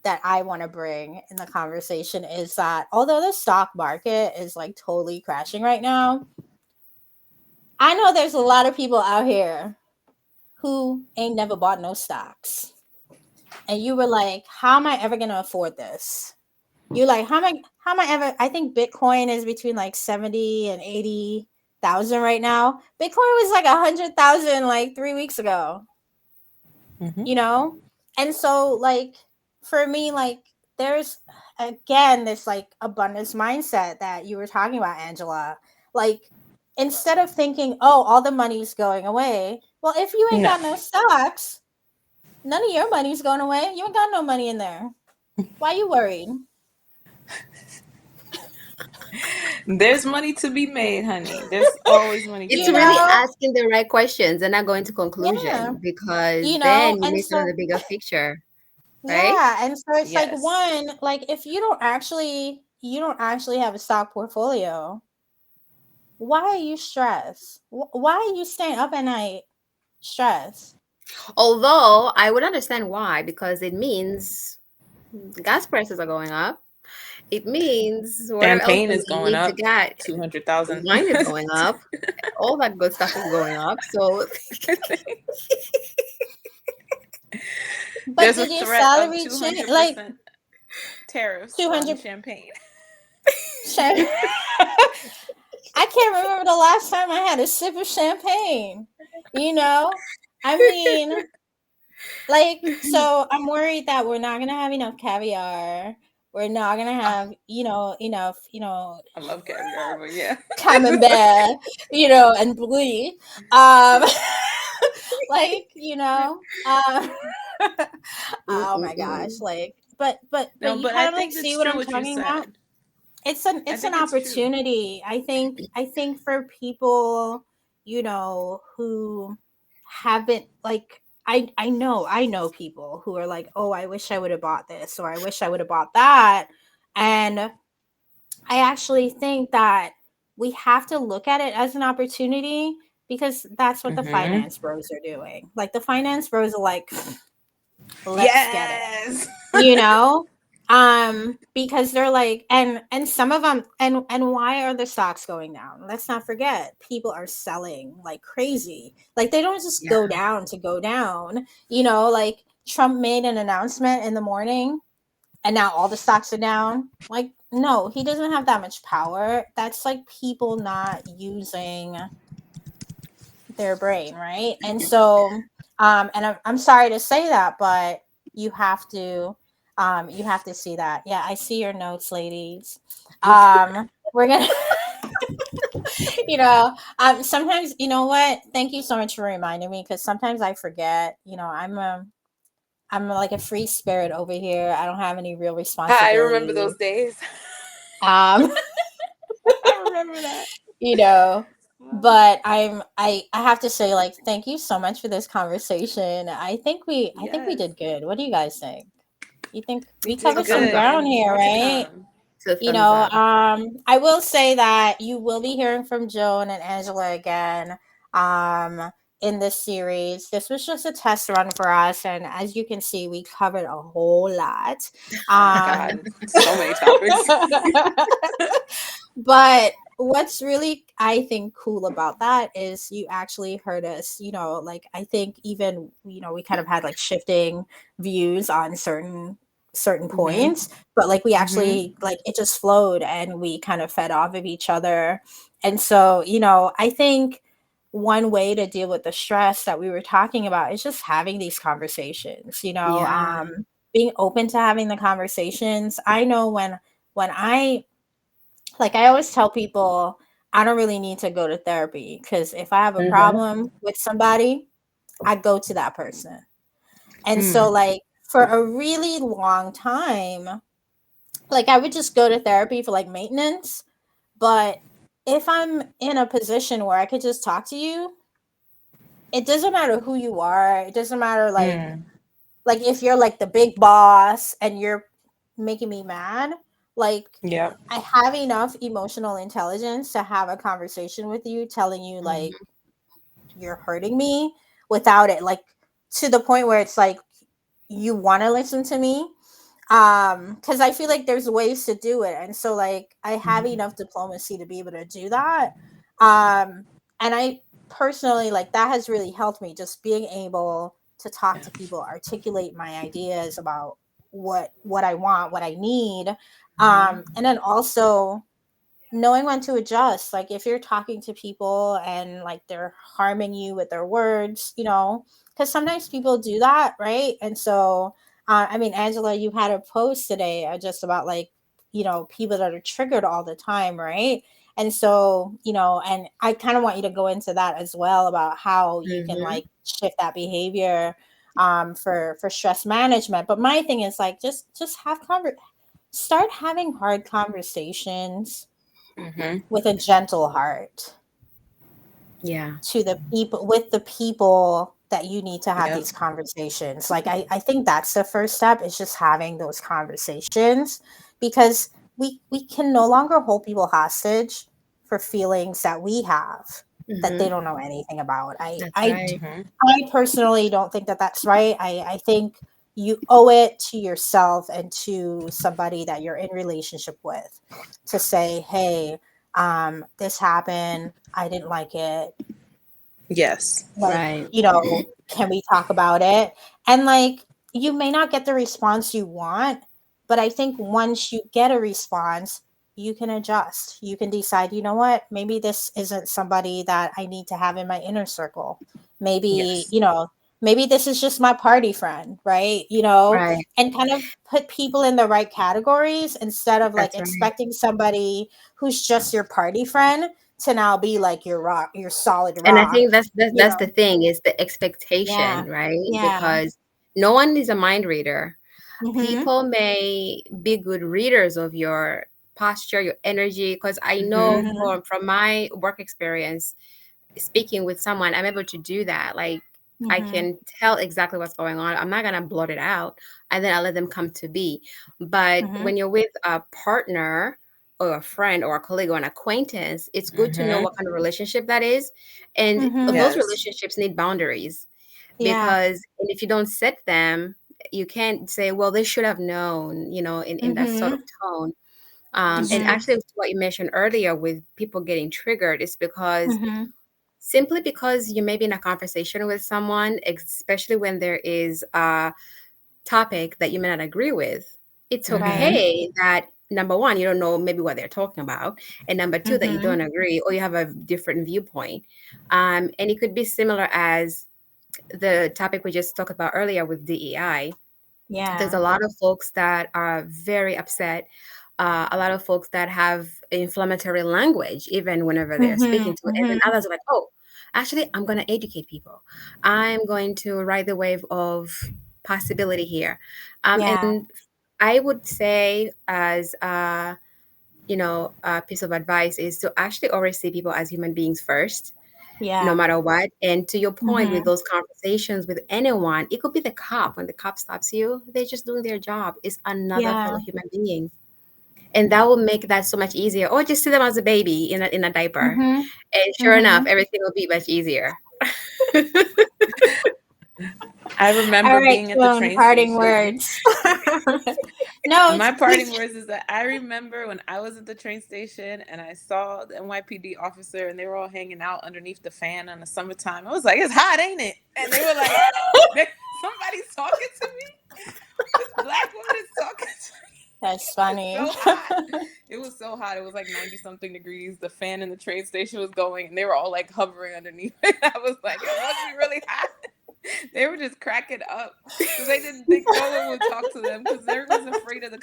that I want to bring in the conversation is that although the stock market is like totally crashing right now, I know there's a lot of people out here who ain't never bought no stocks. And you were like, how am I ever going to afford this? You're like, how am I ever? I think Bitcoin is between like 70 and 80,000 right now. Bitcoin was like 100,000 like 3 weeks ago, mhm. you know? And so like for me, like there's again this like abundance mindset that you were talking about, Angela. Like instead of thinking, oh, all the money's going away, well, if you ain't No. got no stocks, none of your money's going away. You ain't got no money in there. Why you worried? There's money to be made, honey. There's always money to It's You be really made. know? asking the right questions and not going to Yeah. conclusion, because then you And miss out on so the bigger picture, right? yeah, and so it's like Yes. one, like if you don't actually have a stock portfolio, Why are you stressed? Why are you staying up at night stressed? Although I would understand why, because it means gas prices are going up. It means whatever else Champagne that is we going need to up get, 200,000. wine is going up. All that good stuff is going up. So But There's a did your threat of salary change? Like 200% tariffs on 200. champagne. I can't remember the last time I had a sip of champagne. You know, I mean, like, so I'm worried that we're not gonna have enough caviar. We're not gonna have, enough, I love caviar, but yeah. camembert, and brie. Um, like, oh my gosh, mm-mm-mm. like, but No, you but I kind of like think see it's what true I'm what you talking about. said. it's an I it's an think it's true. opportunity. I think for people, who haven't, like, I know people who are like, oh, I wish I would have bought this, or I wish I would have bought that. And I actually think that we have to look at it as an opportunity, because that's what the Hmm. finance bros are doing. Like, the finance bros are like, let's get it, Yes. you know because they're like, and some of them, and why are the stocks going down? Let's not forget, people are selling like crazy. Like, they don't just Yeah. go down to go down. Like, Trump made an announcement in the morning, and now all the stocks are down. Like, no, he doesn't have that much power. That's like people not using their brain, right? And so, and I'm sorry to say that, but you have to, see that. Yeah, I see your notes, ladies. We're gonna, sometimes, you know what? Thank you so much for reminding me, because sometimes I forget. I'm like a free spirit over here. I don't have any real I remember responsibility. those days. Um, I remember that. you know Wow. but I have to say, like, thank you so much for this conversation. I think we Yes, did good. What do you guys think? You think we we did covered So some thumbs good, up. ground and here, more to right? come. So thumbs up. I will say that you will be hearing from Joan and Angela again, um in this series. This was just a test run for us, and as you can see, we covered a whole lot. Oh my um God, so many topics. but what's really, I think, cool about that is you actually heard us, like, I think even, we kind of had like shifting views on certain Hmm. points, but like we Hmm. actually, like, it just flowed, and we kind of fed off of each other. And so, I think one way to deal with the stress that we were talking about is just having these conversations, Yeah. being open to having the conversations. I know when I always tell people, I don't really need to go to therapy, because if I have a Hmm. problem with somebody, I go to that person. And so, Mm. like, for a really long time, like, I would just go to therapy for like maintenance. But if I'm in a position where I could just talk to you, it doesn't matter who you are. It doesn't matter, Mm. like if you're like the big boss and you're making me mad, like, Yep. I have enough emotional intelligence to have a conversation with you, telling you, like, Mhm. you're hurting me, without it, like, to the point where it's like you want to listen to me. Because I feel like there's ways to do it, and so, like, I have Mhm. enough diplomacy to be able to do that. um and I personally, like, that has really helped me, just being able to talk to people, articulate my ideas about what I want, what I need. Mhm. And then also knowing when to adjust. Like, if you're talking to people and, like, they're harming you with their words, because sometimes people do that, right? And so, I mean, Angela, you had a post today, just about, like, people that are triggered all the time, right? And so, and I kind of want you to go into that as well, about how you can, Mhm. like, shift that behavior, for stress management. But my thing is, like, just start having hard conversations Hmm. with a gentle heart, Yeah. to the people, with the people that you need to have Yep. these conversations. Like, I think that's the first step, is just having those conversations, because we can no longer hold people hostage. for feelings that we have that they Mm-hmm. don't know anything about. That's right. Mhm. I personally don't think that that's right. I think you owe it to yourself and to somebody that you're in relationship with to say, hey, this happened. I didn't like it. Yes. Like, Right. can we talk about it? And like, you may not get the response you want, but I think once you get a response, you can adjust. You can decide, you know what, maybe this isn't somebody that I need to have in my inner circle. Maybe, Yes. maybe this is just my party friend, right? Right. And kind of put people in the right categories instead of like That's right. expecting somebody who's just your party friend to now be like your rock, your solid And I rock. think that's the thing, is the Yeah. expectation, right? Yeah. Because no one is a mind reader. Mhm. People may be good readers of your posture, your energy. Because I know Mhm. Mhm. from my work experience, speaking with someone, I'm able to do that. Like, I Mhm. can tell exactly what's going on. I'm not gonna blurt it out, and then I let them come to be. But Mhm. when you're with a partner or a friend or a colleague or an acquaintance, it's good to know Mhm. what kind of relationship that is. And Mhm. those Yes. relationships need boundaries, Yeah. because and if you don't set them, you can't say, well, they should have known, in that sort of Mhm. tone. And Mhm. actually, what you mentioned earlier with people getting triggered is because Mhm. simply because you may be in a conversation with someone, especially when there is a topic that you may not agree with, it's Right. Mhm. okay that number one, you don't know maybe what they're talking about, and number two, that you Mhm. don't agree or you have a different viewpoint. And it could be similar as the topic we just talked about earlier with DEI. There's Yeah. a lot of folks that are very upset, a lot of folks that have inflammatory language even whenever they're speaking Mhm. to it, and then Mhm. others are like, oh, actually, I'm going to educate people, I'm going to ride the wave of possibility here. Yeah. And I would say, as a piece of advice, is to actually always see people as human beings first, no Yeah. matter what. And to your point, with Mhm. those conversations with anyone, it could be the cop. When the cop stops you, they're just doing their job. It's another Yeah. fellow human being. And that will make that so much easier. Or just see them as a baby in a diaper. Mhm. And sure enough, Mhm. everything will be much easier. I All remember right, being at the Joan, train parting station. words. No, My parting words is that I remember when I was at the train station and I saw the NYPD officer and they were all hanging out underneath the fan in the summertime. I was like, "It's hot, ain't it?" And they were like, "Somebody's talking to me. This black woman is talking to me." that's It's funny. so hot. It was so hot. It was like 90 something degrees. The fan in the train station was going and they were all like hovering underneath it. I was like, it must be really hot. They were just cracking up because they didn't think no one would talk to them because they was afraid of the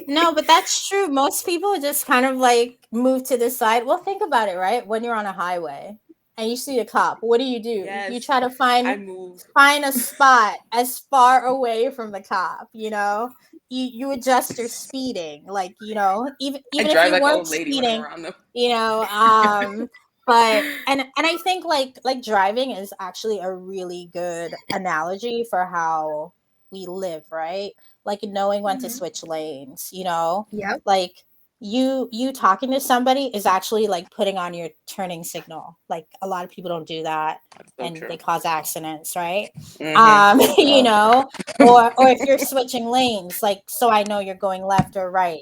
No, but that's true. Most people just kind of like move to the side. Well, think about it, right? When you're on a highway and you see a cop, what do? You Yes, try to I move. find a spot as far away from the cop, you know? You adjust your speeding, like, even I even if drive you like an weren't old lady when I'm speeding, around them. you know, um but and I think like driving is actually a really good analogy for how we live, right? Like knowing when to Hmm. switch lanes. Yep. Like you talking to somebody is actually like putting on your turning signal. Like a lot of people don't do that That's so and they true. cause accidents, right? Hmm. You know, or if you're switching lanes, like so I know you're going left or right.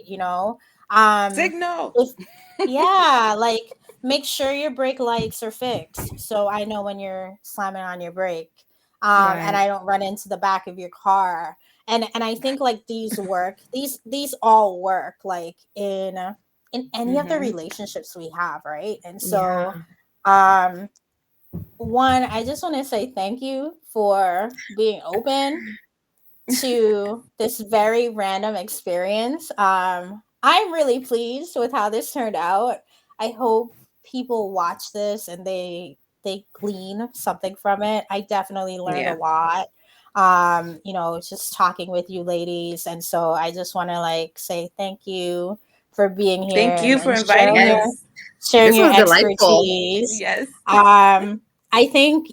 Um Signal. if Yeah, like make sure your brake lights are fixed so I know when you're slamming on your brake. And Right. I don't run into the back of your car. And I think like these all work like in any of the Hmm. relationships we have, right? And Yeah. so um one, I just want to say thank you for being open to this very random experience. I'm really pleased with how this turned out. I hope people watch this and they glean something from it. I definitely learned a Yeah. lot. Just talking with you ladies. And so I just want to like say thank you for being here Thank you for and inviting Yes. us. sharing This your was delightful. expertise. Yes. I think,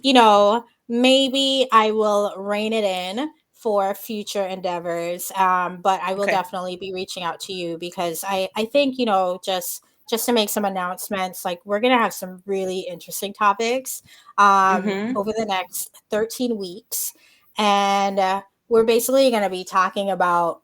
maybe I will rein it in for future endeavors. But I will Okay. definitely be reaching out to you because I think, just just to make some announcements. Like, we're gonna have some really interesting topics Mhm. over the next 13 weeks, and we're basically gonna be talking about,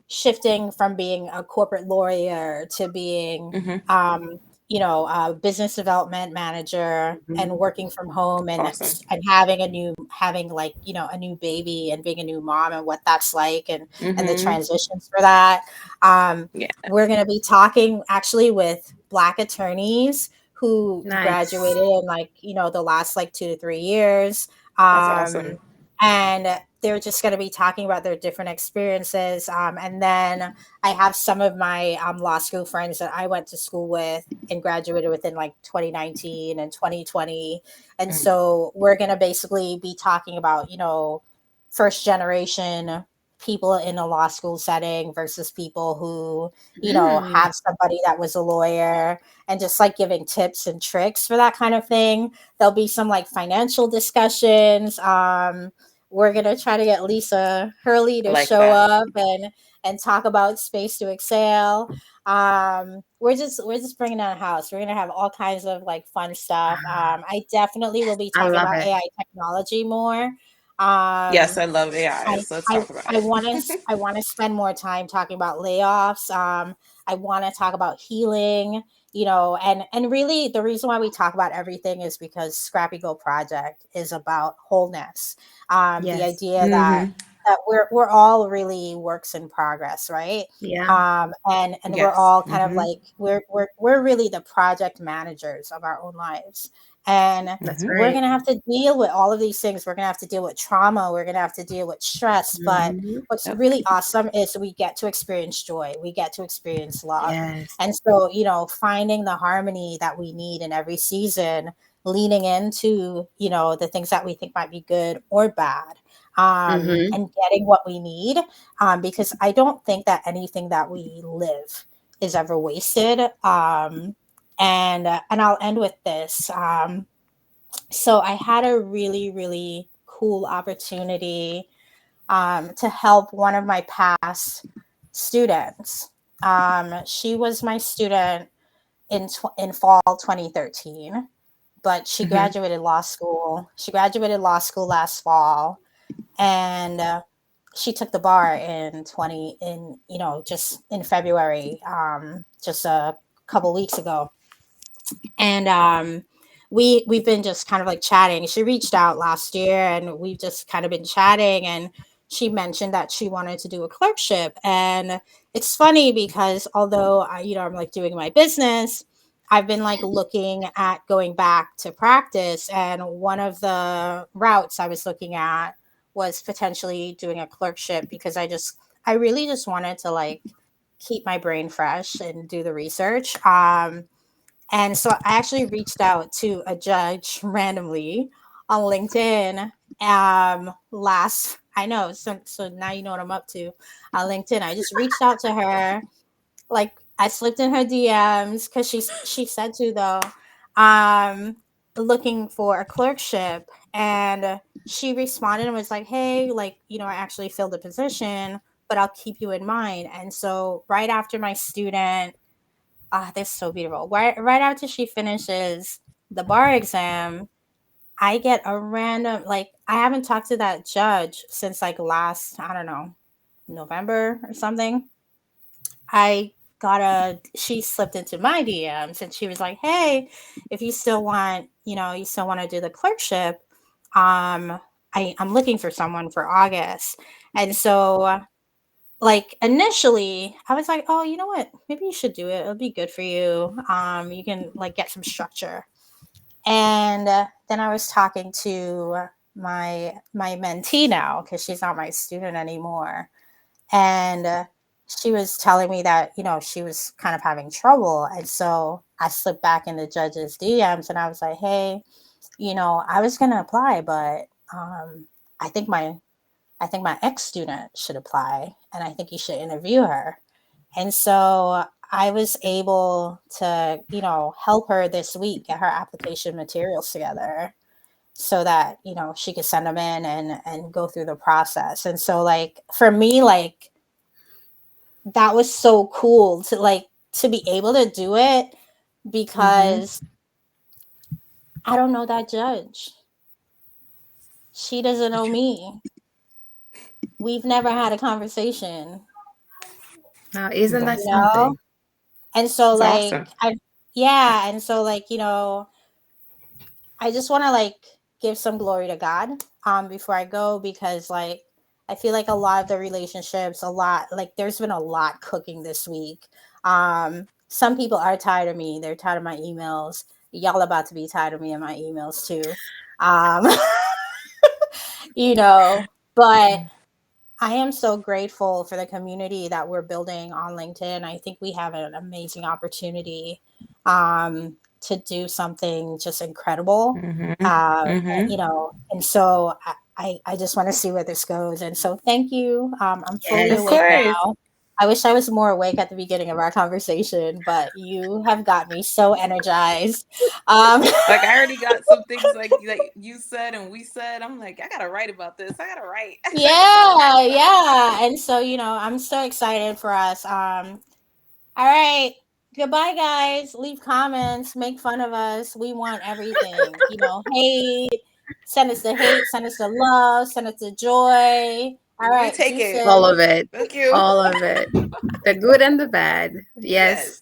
shifting from being a corporate lawyer to being Mhm. a business development manager, and Mhm. working from home, Awesome. and having like, a new baby and being a new mom, and what that's like, and the Mhm. transitions for that. um, Yeah. we're going to be talking actually with Black attorneys who Nice. graduated in, like, the last like 2 to 3 years. That's awesome. um, and they're just going to be talking about their different experiences. And then I have some of my law school friends that I went to school with and graduated within like 2019 and 2020. And Mm. so we're going to basically be talking about, first generation people in a law school setting versus people who, Mm. have somebody that was a lawyer, and just like giving tips and tricks for that kind of thing. There'll be some like financial discussions. We're gonna try to get Lisa Hurley I to like show that. up and talk about space to excel. We're just bringing down a house. We're gonna have all kinds of like fun stuff. I definitely will be I talking love about it. AI technology more. Yes, Um, I love AI. I So let's I talk about I it. want to I want to spend more time talking about layoffs. I want to talk about healing, and really the reason why we talk about everything is because Scrappy Go Project is about wholeness. The Yes. idea that Mhm. we're all really works in progress, right? Yeah. And we're Yes. all kind of Mhm. like we're really the project managers of our own lives. And That's Mhm. we're right. going to have to deal with all of these things. We're going to have to deal with trauma. We're going to have to deal with stress. But Mhm. what's Yep. really awesome is we get to experience joy. We get to experience love. Yes. And so, finding the harmony that we need in every season, leaning into, the things that we think might be good or bad, Mhm. and getting what we need. Because I don't think that anything that we live is ever wasted. And I'll end with this. So I had a really, really cool opportunity to help one of my past students. She was my student in fall 2013, but she Mhm. graduated law school. She graduated law school last fall, and she took the bar just in February, just a couple weeks ago. And we've been just kind of like chatting. She reached out last year, and we've just kind of been chatting, and she mentioned that she wanted to do a clerkship. And it's funny because although I'm like doing my business, I've been like looking at going back to practice, and one of the routes I was looking at was potentially doing a clerkship, because I really just wanted to like keep my brain fresh and do the research. And so I actually reached out to a judge randomly on LinkedIn. I know, so now you know what I'm up to on LinkedIn. I just reached out to her, like I slipped in her DMs because she said to though, um, looking for a clerkship, and she responded and was like, "Hey, like I actually filled the position, but I'll keep you in mind." And so right after my student that's so beautiful. Right after she finishes the bar exam, I get a random like I haven't talked to that judge since like last, I don't know, November or something. I got a She slipped into my DMs and she was like, "Hey, if you still want, you still want to do the clerkship, I'm looking for someone for August." And so like initially I was like, "Oh, you know what, maybe you should do it, it'll be good for you, you can like get some structure." And then I was talking to my mentee now, because she's not my student anymore, and she was telling me that she was kind of having trouble. And so I slipped back in the judge's DMs and I was like, "Hey, I was going to apply, but um, I think my ex student should apply, and I think you should interview her." And so I was able to, help her this week get her application materials together so that, she could send them in and go through the process. And so like for me, like that was so cool to like to be able to do it because I don't know that judge. She doesn't know me. We've never had a conversation, Now, isn't that you know? something? And so It's like awesome. and so like, I just want to like give some glory to God before I go, because like I feel like a lot of the relationships, a lot, like there's been a lot cooking this week. Some people are tired of me. They're tired of my emails. Y'all about to be tired of me and my emails too. Um but I am so grateful for the community that we're building on LinkedIn. I think we have an amazing opportunity to do something just incredible. Mm-hmm. And so I just want to see where this goes. And so thank you. I'm fully Of Yes. awake course. now. I wish I was more awake at the beginning of our conversation, but you have got me so energized. Um, Like I already got some things like you said and we said. I'm like, I gotta write about this. I gotta write. yeah. And so, I'm so excited for us. All right. Goodbye, guys. Leave comments, make fun of us. We want everything. Hate. Send us the hate, send us the love, send us the joy. All We right. take it. All Deuces. of it. Thank you. All of it. The good and the bad. Yes. Yes.